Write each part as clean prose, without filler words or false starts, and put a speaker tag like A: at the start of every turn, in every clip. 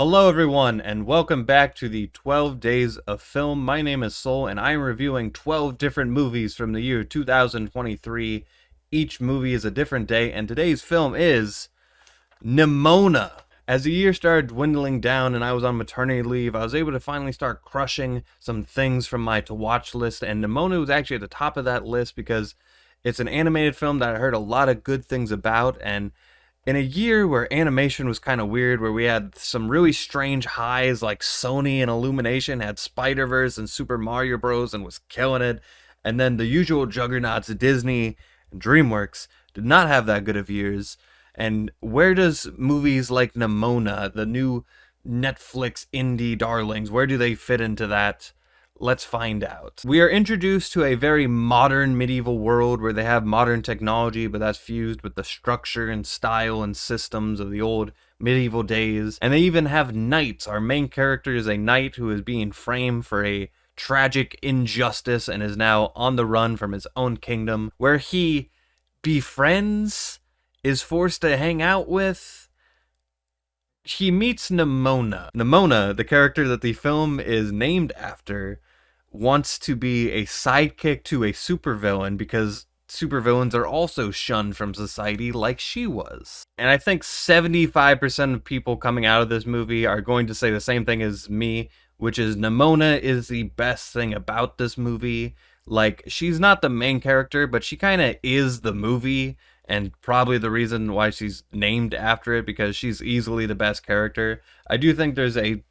A: Hello everyone, and welcome back to the 12 Days of Film. My name is Soul, and I'm reviewing 12 different movies from the year 2023. Each movie is a different day, and today's film is Nimona. As the year started dwindling down and I was on maternity leave, I was able to finally start crushing some things from my to-watch list, and Nimona was actually at the top of that list because it's an animated film that I heard a lot of good things about, and in a year where animation was kind of weird, where we had some really strange highs like Sony and Illumination had Spider-Verse and Super Mario Bros. And was killing it, and then the usual juggernauts Disney and DreamWorks did not have that good of years. And where does movies like Nimona, the new Netflix indie darlings, where do they fit into that? Let's find out. We are introduced to a very modern medieval world where they have modern technology, but that's fused with the structure and style and systems of the old medieval days. And they even have knights. Our main character is a knight who is being framed for a tragic injustice and is now on the run from his own kingdom, where he befriends, is forced to hang out with. He meets Nimona. Nimona, the character that the film is named after, wants to be a sidekick to a supervillain because supervillains are also shunned from society like she was. And I think 75% of people coming out of this movie are going to say the same thing as me, which is Nimona is the best thing about this movie. Like, she's not the main character, but she kind of is the movie, and probably the reason why she's named after it, because she's easily the best character. I do think there's a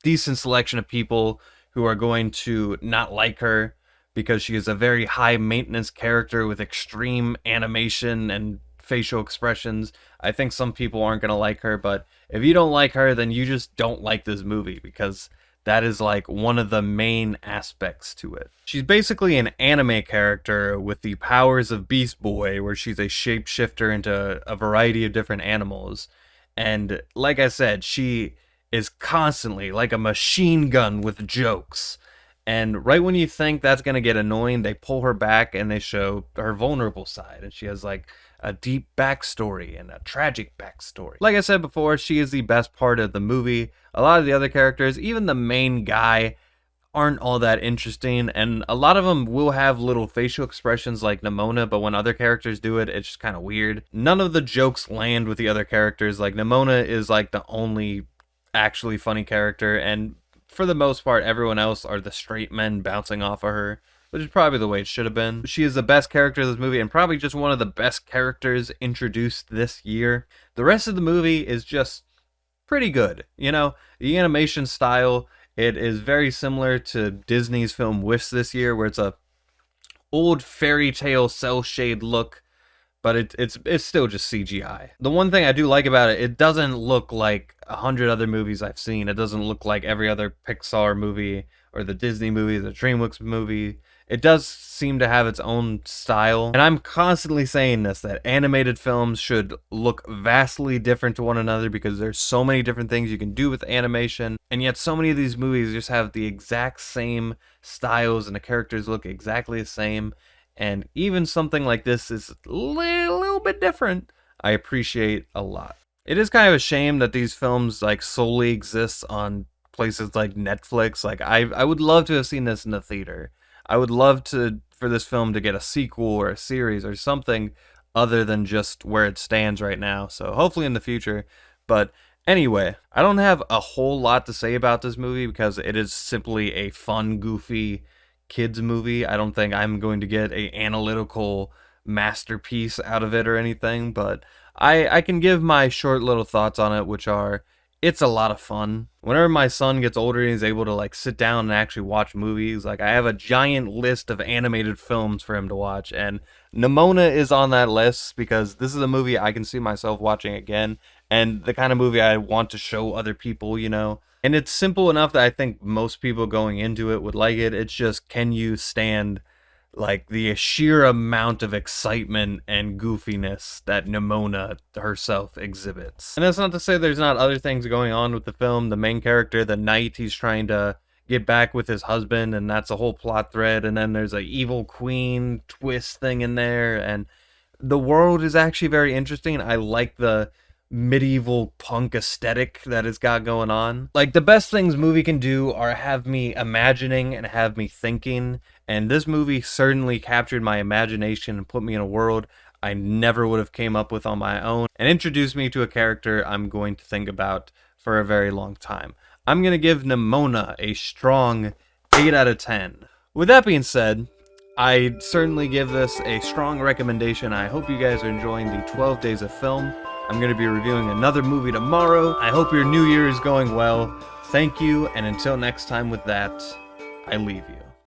A: decent selection of people who are going to not like her because she is a very high maintenance character with extreme animation and facial expressions. I think some people aren't going to like her, but if you don't like her, then you just don't like this movie, because that is like one of the main aspects to it. She's basically an anime character with the powers of Beast Boy, where she's a shapeshifter into a variety of different animals. And like I said, she is constantly like a machine gun with jokes. And right when you think that's going to get annoying, they pull her back and they show her vulnerable side. And she has like a deep backstory and a tragic backstory. Like I said before, she is the best part of the movie. A lot of the other characters, even the main guy, aren't all that interesting, and a lot of them will have little facial expressions like Nimona, but when other characters do it, it's just kind of weird. None of the jokes land with the other characters. Like, Nimona is like the only actually funny character, and for the most part, everyone else are the straight men bouncing off of her, which is probably the way it should have been. She is the best character of this movie, and probably just one of the best characters introduced this year. The rest of the movie is just pretty good. You know, the animation style, it is very similar to Disney's film Wish this year, where it's a old fairy tale cel shade look, but it's still just CGI. The one thing I do like about it, it doesn't look like 100 other movies I've seen. It doesn't look like every other Pixar movie or the Disney movie, the DreamWorks movie. It does seem to have its own style. And I'm constantly saying this, that animated films should look vastly different to one another because there's so many different things you can do with animation. And yet so many of these movies just have the exact same styles and the characters look exactly the same. And even something like this is a little bit different, I appreciate a lot. It is kind of a shame that these films like solely exist on places like Netflix. Like, I would love to have seen this in the theater. I would love for this film to get a sequel or a series or something other than just where it stands right now. So hopefully in the future. But anyway, I don't have a whole lot to say about this movie because it is simply a fun, goofy kids movie. I don't think I'm going to get a analytical masterpiece out of it or anything, but I can give my short little thoughts on it, which are, it's a lot of fun. Whenever my son gets older and he's able to like sit down and actually watch movies, like, I have a giant list of animated films for him to watch, and Nimona is on that list because this is a movie I can see myself watching again, and the kind of movie I want to show other people, you know. And it's simple enough that I think most people going into it would like it. It's just, can you stand like the sheer amount of excitement and goofiness that Nimona herself exhibits? And that's not to say there's not other things going on with the film. The main character, the knight, he's trying to get back with his husband, and that's a whole plot thread. And then there's a evil queen twist thing in there, and the world is actually very interesting. I like the medieval punk aesthetic that it's got going on. Like, the best things movie can do are have me imagining and have me thinking, and this movie certainly captured my imagination and put me in a world I never would have came up with on my own, and introduced me to a character I'm going to think about for a very long time. I'm going to give Nimona a strong 8 out of 10. With that being said, I certainly give this a strong recommendation. I hope you guys are enjoying the 12 Days of Film. I'm going to be reviewing another movie tomorrow. I hope your new year is going well. Thank you, and until next time with that, I leave you.